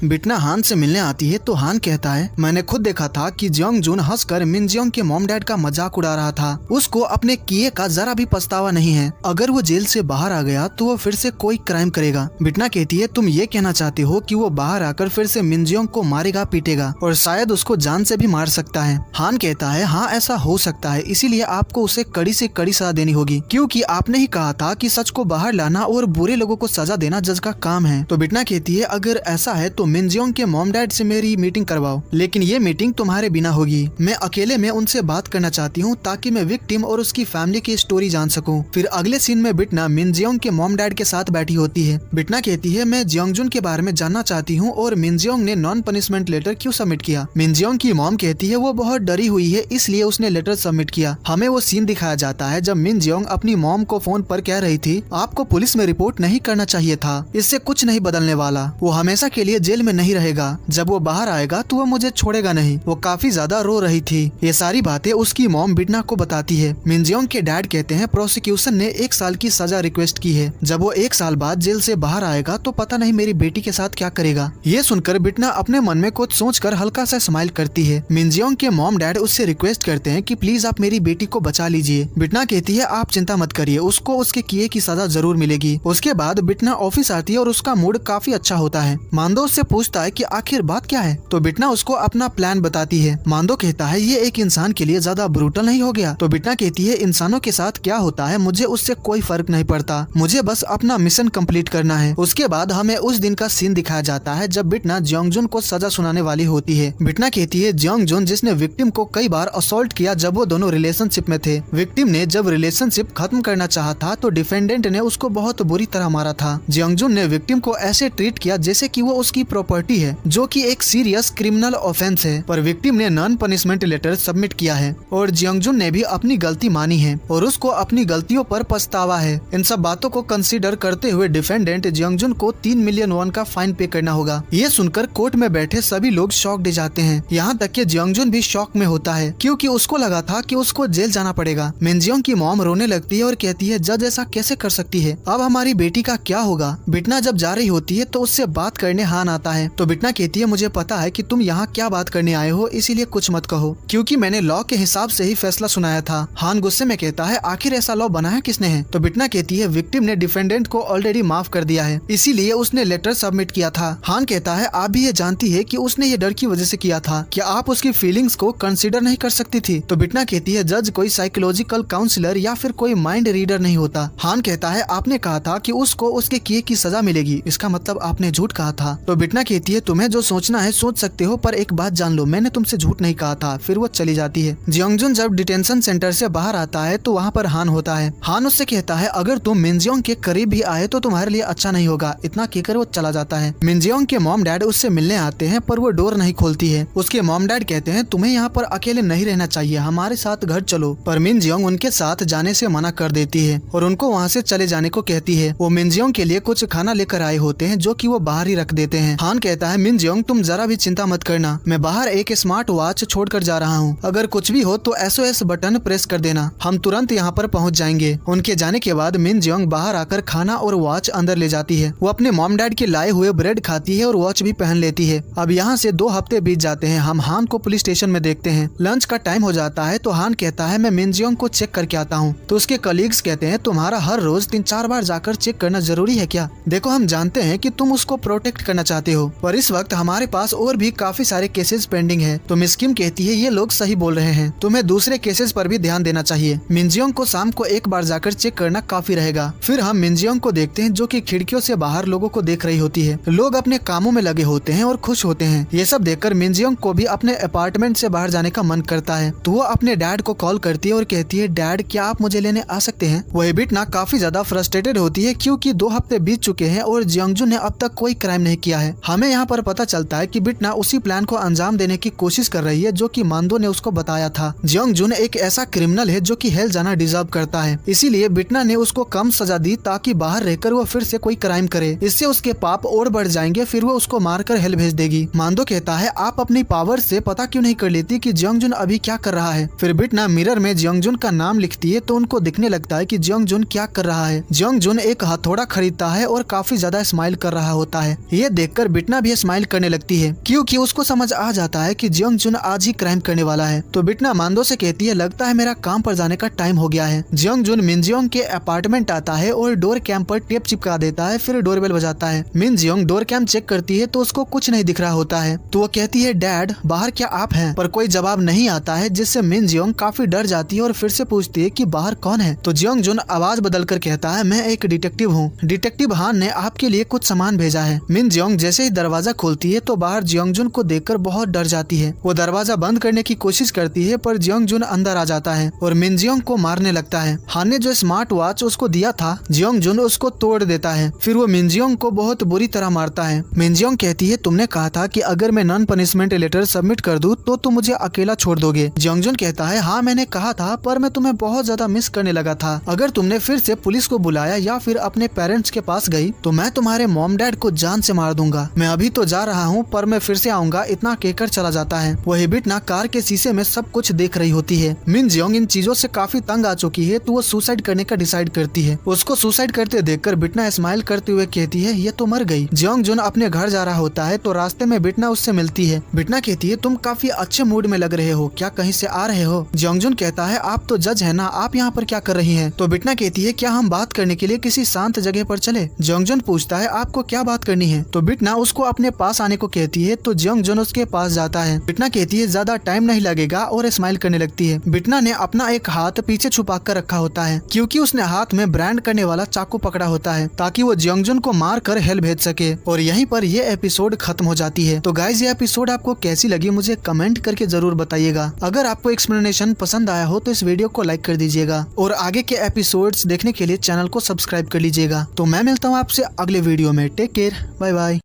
बिटना हान से मिलने आती है तो हान कहता है, मैंने खुद देखा था कि जियोंग जुन हंसकर मिन जियोंग के मॉम डैड का मजाक उड़ा रहा था। उसको अपने किए का जरा भी पछतावा नहीं है। अगर वो जेल से बाहर आ गया तो वो फिर से कोई क्राइम करेगा। बिटना कहती है, तुम ये कहना चाहते हो कि वो बाहर आकर फिर से मिन जियोंग को मारेगा, पीटेगा और शायद उसको जान से भी मार सकता है। हान कहता है, हाँ ऐसा हो सकता है, इसीलिए आपको उसे कड़ी से कड़ी सजा देनी होगी, क्योंकि आपने ही कहा था कि सच को बाहर लाना और बुरे लोगों को सजा देना जज का काम है। तो बिटना कहती है, अगर ऐसा है तो मिन जियोंग के मॉम डैड से मेरी मीटिंग करवाओ, लेकिन ये मीटिंग तुम्हारे बिना होगी। मैं अकेले में उनसे बात करना चाहती हूँ ताकि मैं विक्टिम और उसकी फैमिली की स्टोरी जान सकूं। फिर अगले सीन में बिटना मिन जियोंग के मॉम डैड के साथ बैठी होती है। बिटना कहती है, मैं जियोंग जुन के बारे में जानना चाहती हूँ और मिन जियोंग ने नॉन पनिशमेंट लेटर क्यों सबमिट किया। मिन जियोंग की मॉम कहती है, वो बहुत डरी हुई है इसलिए उसने लेटर सबमिट किया। हमें वो सीन दिखाया जाता है जब मिन जियोंग अपनी मॉम को फोन पर कह रही थी, आपको पुलिस में रिपोर्ट नहीं करना चाहिए था, इससे कुछ नहीं बदलने वाला, वो हमेशा के लिए जेल में नहीं रहेगा, जब वो बाहर आएगा तो वो मुझे छोड़ेगा नहीं। वो काफी ज्यादा रो रही थी। ये सारी बातें उसकी मॉम बिटना को बताती है। मिन जियोंग के डैड कहते हैं, प्रोसिक्यूशन ने 1 साल की सजा रिक्वेस्ट की है, जब वो 1 साल बाद जेल से बाहर आएगा तो पता नहीं मेरी बेटी के साथ क्या करेगा। ये सुनकर बिटना अपने मन में कुछ सोचकर हल्का सा स्माइल करती है। मिन जियोंग के मॉम डैड उससे रिक्वेस्ट करते हैं कि प्लीज आप मेरी बेटी को बचा लीजिए। बिटना कहती है, आप चिंता मत करिए, उसको उसके किए की सजा जरूर मिलेगी। उसके बाद बिटना ऑफिस आती है और उसका मूड काफी अच्छा होता है। मांदो उससे पूछता है कि आखिर बात क्या है, तो बिटना उसको अपना प्लान बताती है। मांदो कहता है, ये एक इंसान के लिए ज्यादा ब्रूटल नहीं हो गया। तो बिटना कहती है, इंसानों के साथ क्या होता है मुझे उससे कोई फर्क नहीं पड़ता, मुझे बस अपना मिशन कंप्लीट करना है। उसके बाद हमें उस दिन का सीन दिखाया जाता है जब बिटना जियोंग जुन को सजा सुनाने वाली होती है। बिटना कहती है, जियोंग जुन जिसने विक्टिम को कई बार असॉल्ट किया जब वो दोनों रिलेशनशिप में थे। विक्टिम ने जब रिलेशनशिप खत्म करना चाहा था तो डिफेंडेंट ने उसको बहुत बुरी तरह मारा था। जियोंग जुन ने विक्टिम को ऐसे ट्रीट किया जैसे कि वो उसकी प्रॉपर्टी है, जो कि एक सीरियस क्रिमिनल ऑफेंस है। पर विक्टिम ने नॉन पनिशमेंट लेटर सबमिट किया है और जियोंग जुन ने भी अपनी गलती मानी है और उसको अपनी गलतियों पर पछतावा है। इन सब बातों को कंसीडर करते हुए डिफेंडेंट जियोंग जुन को 3 मिलियन वॉन का फाइन पे करना होगा। ये सुनकर कोर्ट में बैठे सभी लोग शॉक दे जाते हैं। यहाँ तक कि जियोंग जुन भी शॉक में होता है, क्योंकि उसको लगा था कि उसको जेल जाना पड़ेगा। मिन जियोंग की मॉम रोने लगती है और कहती है, जज ऐसा कैसे कर सकती है, अब हमारी बेटी का क्या होगा। बिटना जब जा रही होती है तो उससे बात करने हान आता है। तो बिटना कहती है, मुझे पता है कि तुम यहाँ क्या बात करने आए हो, इसीलिए कुछ मत कहो, क्योंकि मैंने लॉ के हिसाब से ही फैसला सुनाया था। हान गुस्से में कहता है, आखिर ऐसा लॉ बनाया किसने है। तो बिटना कहती है, विक्टिम ने डिफेंडेंट को ऑलरेडी माफ कर दिया है, इसीलिए उसने लेटर सबमिट किया था। हान कहता है, आप भी ये जानती है कि उसने ये डर की वजह से किया था, क्या आप उसकी फीलिंग्स को कंसीडर नहीं कर सकती थी। तो बिटना कहती है, जज कोई साइकोलॉजिकल काउंसलर या फिर कोई माइंड रीडर नहीं होता। हान कहता है, आपने कहा था कि उसको उसके किए की सजा मिलेगी, इसका मतलब आपने झूठ कहा था। तो बिटना कहती है, तुम्हें जो सोचना है सोच सकते हो, पर एक बात जान लो, मैंने तुमसे झूठ नहीं कहा था। फिर वो चली जाती है। जियोंग जुन जब डिटेंशन सेंटर से बाहर आता है तो वहाँ पर हान होता है। हान उससे कहता है, अगर तुम मिन जियोंग के करीब भी आए तो तुम्हारे लिए अच्छा नहीं होगा। इतना कहकर वो चला जाता है। मिन जियोंग के मॉम डैड उससे मिलने आते हैं पर वो डोर नहीं खोलती है। उसके मॉम डैड कहते हैं, तुम्हें यहाँ पर अकेले नहीं रहना चाहिए, हमारे साथ घर चलो। पर मिन जियोंग उनके साथ जाने से मना कर देती है और उनको वहाँ से चले जाने को कहती है। वो मिन जियोंग के लिए कुछ खाना लेकर आए होते हैं जो कि वो बाहर ही रख देते हैं। हान कहता है, मिन जियोंग तुम जरा भी चिंता मत करना, मैं बाहर एक स्मार्ट वॉच छोड़कर जा रहा हूँ, अगर कुछ भी हो तो SOS बटन प्रेस कर देना, हम तुरंत यहाँ पर पहुँच जाएंगे। उनके जाने के बाद मिन जियोंग बाहर आकर खाना और वॉच अंदर ले जाती है। वो अपने मॉम डैड के लाए हुए ब्रेड खाती है और वॉच भी पहन लेती है। अब यहाँ से 2 हफ्ते बीत जाते हैं। हम हान को पुलिस स्टेशन में देखते हैं। लंच का टाइम हो जाता है तो हान कहता है, मैं मिन जियोंग को चेक करके आता हूँ। तो उसके कलीग्स कहते हैं, तुम्हारा हर रोज 3-4 बार जाकर चेक करना जरूरी है क्या? देखो हम जानते हैं कि तुम उसको प्रोटेक्ट करना चाहते हो, पर इस वक्त हमारे पास और भी काफी सारे केसेस पेंडिंग है। तो मिस किम कहती है, ये लोग सही बोल रहे हैं, तुम्हें दूसरे केसेस पर भी ध्यान देना चाहिए। मिन जियोंग को शाम को एक बार जाकर चेक करना काफी रहेगा। फिर हम मिन जियोंग को देखते हैं जो कि खिड़कियों से बाहर लोगों को देख रही होती है। लोग अपने कामों में लगे होते हैं और खुश होते हैं। ये सब देखकर मिन जियोंग को भी अपने अपार्टमेंट से बाहर जाने का मन करता है। तो वो अपने डैड को कॉल करती है और कहती है, डैड क्या आप मुझे लेने आ सकते हैं? वही बिटना काफी ज्यादा फ्रस्ट्रेटेड होती है क्योंकि 2 हफ्ते बीत चुके हैं और जियोंग जुन ने अब तक कोई क्राइम नहीं किया है। हमें यहाँ पर पता चलता है कि बिटना उसी प्लान को अंजाम देने की कोशिश कर रही है जो कि मांदो ने उसको बताया था। जियोंग जुन एक ऐसा क्रिमिनल है जो कि हेल जाना डिजर्व करता है, इसीलिए बिटना ने उसको कम सजा दी ताकि बाहर रहकर वो फिर से कोई क्राइम करे। इससे उसके पाप और बढ़ जाएंगे, फिर वो उसको मारकर हेल भेज देगी। मांदो कहता है, आप अपनी पावर से पता क्यों नहीं कर लेती कि जियोंग जुन अभी क्या कर रहा है? फिर बिटना मिरर में जियोंग जुन का नाम लिखती है तो उनको दिखने लगता है कि जियोंग जुन क्या कर रहा है। जियोंग जुन एक हथौड़ा खरीदता है और काफी ज्यादा स्माइल कर रहा होता है। ये देखकर बिटना भी स्माइल करने लगती है क्योंकि उसको समझ आ जाता है कि जियोंग जुन आज ही क्राइम करने वाला है। तो बिटना मांदो से कहती है लगता है मेरा काम पर जाने का टाइम हो गया है। जियोंग जुन मिन जियोंग के अपार्टमेंट आता है और डोर कैम पर टेप चिपका देता है, फिर डोरबेल बजाता है। मिन जियोंग डोर कैम चेक करती है तो उसको कुछ नहीं दिख रहा होता है। तो वो कहती है डैड बाहर क्या आप हैं, पर कोई जवाब नहीं आता है, जिससे मिन जियोंग काफी डर जाती है और फिर से पूछती है कि बाहर कौन है। तो जियोंग जुन आवाज बदल कर कहता है मैं एक डिटेक्टिव हूँ, डिटेक्टिव हान ने आपके लिए कुछ सामान भेजा है। मिन जियोंग जैसे ही दरवाजा खोलती है तो बाहर जियोंग जुन को देखकर बहुत डर जाती है। वो दरवाजा बंद करने की कोशिश करती है पर जियोंग जुन अंदर आ जाता है और मिन जियोंग को मारने लगता है। हान ने जो स्मार्ट वॉच उसको दिया था, जियोंग जुन उसको तोड़ देता है। फिर वो मिन जियोंग को बहुत बुरी तरह मारता है। मिन जियोंग कहती है तुमने कहा था कि अगर मैं नॉन पनिशमेंट लेटर सबमिट कर दूं तो तुम मुझे अकेला छोड़ दोगे। जियोंग जुन कहता है हाँ मैंने कहा था, पर मैं तुम्हें बहुत ज्यादा मिस करने लगा था। अगर तुमने फिर से पुलिस को बुलाया या फिर अपने पेरेंट्स के पास गई तो मैं तुम्हारे मॉम डैड को जान से मार दूंगा। मैं अभी तो जा रहा हूँ पर मैं फिर से आऊंगा, इतना कहकर चला जाता है। वही बिटना कार के शीशे में सब कुछ देख रही होती है। मिन जियोंग इन चीजों से काफी तंग आ चुकी है तो वो सुसाइड करने का डिसाइड करती है। उसको सुसाइड करते देखकर बिटना स्माइल करते हुए कहती है ये तो मर गई। जियोंग जुन अपने घर जा रहा होता है तो रास्ते में बिटना उससे मिलती है। बिटना कहती है तुम काफी अच्छे मूड में लग रहे हो, क्या कहीं से आ रहे हो? जियोंग जुन कहता है आप तो जज है ना, आप यहाँ पर क्या कर रही हैं? तो बिटना कहती है क्या हम बात करने के लिए किसी शांत जगह पर चले? जियोंग जुन पूछता है आपको क्या बात करनी है? तो बिटना उसको अपने पास आने को कहती है तो जियोंग जुन उसके पास जाता है। बिटना कहती है ज्यादा टाइम नहीं लगेगा और स्माइल करने लगती है। बिटना ने अपना एक हाथ पीछे छुपा कर रखा होता है क्योंकि उसने हाथ में ब्रांड करने वाला चाकू पकड़ा होता है ताकि वो जियोंग जुन को मार कर हेल भेज सके। और यहीं पर ये एपिसोड खत्म हो जाती है। तो गाइज ये एपिसोड आपको कैसी लगी मुझे कमेंट करके जरूर बताइएगा। अगर आपको एक्सप्लेनेशन पसंद आया हो तो इस वीडियो को लाइक कर दीजिएगा और आगे के एपिसोड्स देखने के लिए चैनल को सब्सक्राइब कर लीजिएगा। तो मैं मिलता हूँ आपसे अगले वीडियो में। Take care, bye bye.